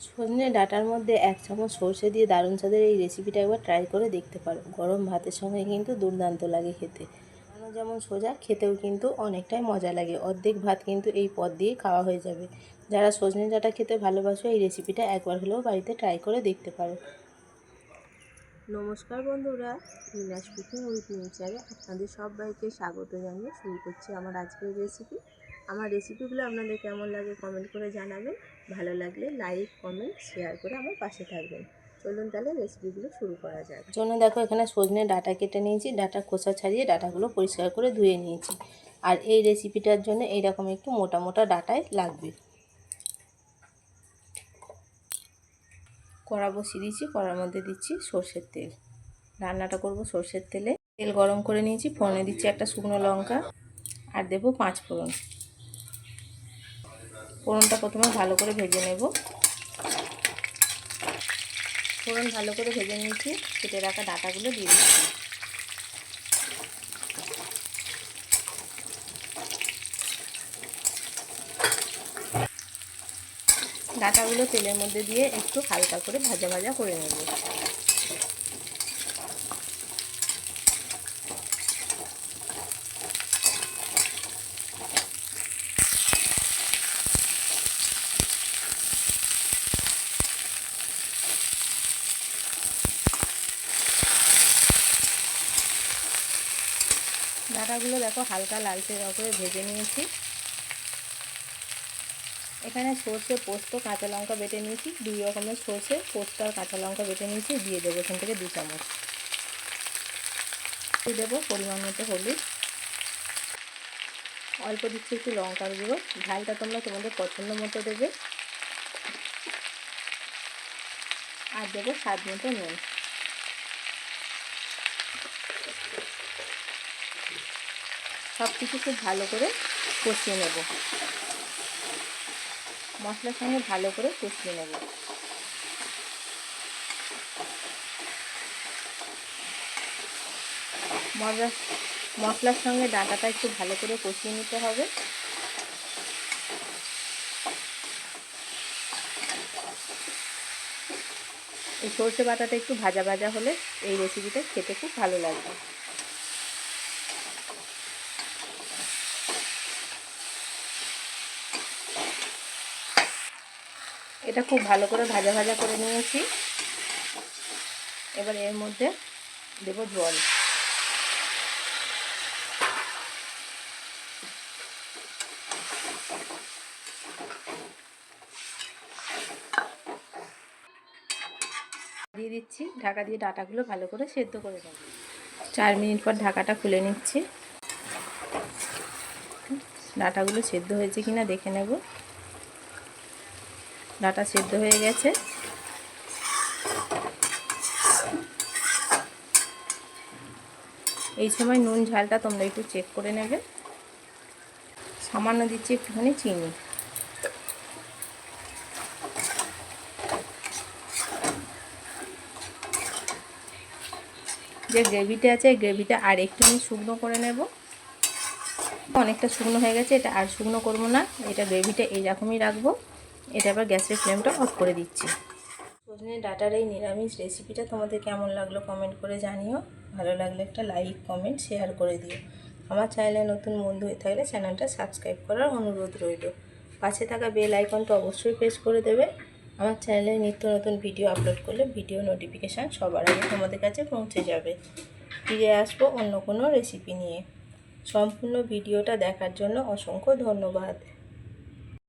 সজনে ডাঁটার মধ্যে 1 চামচ সর্ষে দিয়ে দারুণ স্বাদের এই রেসিপিটা একবার ট্রাই করে দেখতে পারো। গরম ভাতের সঙ্গে কিন্তু দুর্দান্ত লাগে খেতে। বানানো যেমন সোজা, খেতেও কিন্তু অনেকটাই মজা লাগে। অর্ধেক ভাত কিন্তু এই পদ দিয়ে খাওয়া হয়ে যাবে। যারা সজনে ডাঁটা খেতে ভালোবাসো, এই রেসিপিটা একবার হলেও বাড়িতে ট্রাই করে দেখতে পারো। নমস্কার বন্ধুরা, মিনাস কুকিং উইথ নেচারে আপনাদের সবাইকে স্বাগত জানিয়ে শুরু করছি আমার আজকের রেসিপি। আমার রেসিপিগুলো আপনাদের কেমন লাগে কমেন্ট করে জানাবেন। ভালো লাগলে লাইক, কমেন্ট, শেয়ার করে আমার পাশে থাকবেন। চলুন তাহলে রেসিপিগুলো শুরু করা যাক। জন্য দেখো, এখানে সজনে ডাঁটা কেটে নিয়েছি। ডাঁটার খোসা ছাড়িয়ে ডাঁটাগুলো পরিষ্কার করে ধুয়ে নিয়েছি। আর এই রেসিপিটার জন্য এইরকম একটু মোটা মোটা ডাঁটাই লাগবে। কড়া বসিয়ে দিচ্ছি, কড়ার মধ্যে দিচ্ছি সর্ষের তেল। রান্নাটা করব সর্ষের তেলে। তেল গরম করে নিয়েছি, ফোড়নে দিচ্ছি একটা শুকনো লঙ্কা আর দেবো 5 ফোড়ন। ফোড়নটা প্রথমে ভালো করে ভেজে নেব। ফোড়ন ভালো করে ভেজে নিয়েছি, কেটে রাখা ডাঁটাগুলো দিয়ে দিচ্ছি। ডাঁটাগুলো তেলের মধ্যে দিয়ে একটু হালকা করে ভাজা ভাজা করে নেব। ডাঁটাগুলো দেখো হালকা লালচে করে ভেজে নিয়েছি। এখানে সর্ষে, পোস্ত, কাঁচা লঙ্কা বেটে নিয়েছি। 2 রকমের সর্ষে, পোস্ত আর কাঁচা লঙ্কা বেটে নিয়েছি, দিয়ে দেবো এখান থেকে 2 চামচ। দিয়ে দেবো পরিমাণ মতো হলুদ, অল্প দিচ্ছি একটু লঙ্কার গুঁড়ো। ঝালটা তোমরা তোমাদের পছন্দ মতো দেবে। আর দেবো স্বাদ মতো নুন। সব কিছু খুব ভালো করে কষিয়ে নেব। মশলার সঙ্গে ভালো করে কষিয়ে নেব। মশলার সঙ্গে ডাঁটাটা একটু ভালো করে কষিয়ে নিতে হবে। এই সর্ষে বাটাটা একটু ভাজা ভাজা হলে এই রেসিপিটা খেতে খুব ভালো লাগবে। এটা খুব ভালো করে ভাজা ভাজা করে নিয়েছি। এবার এর মধ্যে দেব জল। দিয়ে দিচ্ছি, ঢাকা দিয়ে ডাঁটাগুলো ভালো করে সেদ্ধ করে নেব। 4 মিনিট পর ঢাকাটা খুলে নিচ্ছি। ডাঁটাগুলো সেদ্ধ হয়েছে কিনা দেখে নেব। ডাঁটা সেদ্ধ হয়ে গেছে। এই সময় নুন ঝালটা তোমরা একটু চেক করে নেবে। সামান্য দিচ্ছি একটুখানি চিনি। যে গ্রেভিটা আছে, এই গ্রেভিটা আর একটু আমি শুকনো করে নেব। অনেকটা শুকনো হয়ে গেছে, এটা আর শুকনো করব না। এটা গ্রেভিটা এইরকমই রাখবো। এটা আবার গ্যাসের ফ্লেমটা অফ করে দিচ্ছি। সজনে ডাঁটার এই নিরামিষ রেসিপিটা তোমাদের কেমন লাগলো কমেন্ট করে জানিও। ভালো লাগলে একটা লাইক, কমেন্ট, শেয়ার করে দিও। আমার চ্যানেলে নতুন বন্ধু হয়ে থাকলে চ্যানেলটা সাবস্ক্রাইব করার অনুরোধ রইল। পাশে থাকা বেল আইকনটা অবশ্যই প্রেস করে দেবে। আমার চ্যানেলে নিত্য নতুন ভিডিও আপলোড করলে ভিডিও নোটিফিকেশান সবার আগে তোমাদের কাছে পৌঁছে যাবে। ফিরে আসবো অন্য কোনো রেসিপি নিয়ে। সম্পূর্ণ ভিডিওটা দেখার জন্য অসংখ্য ধন্যবাদ।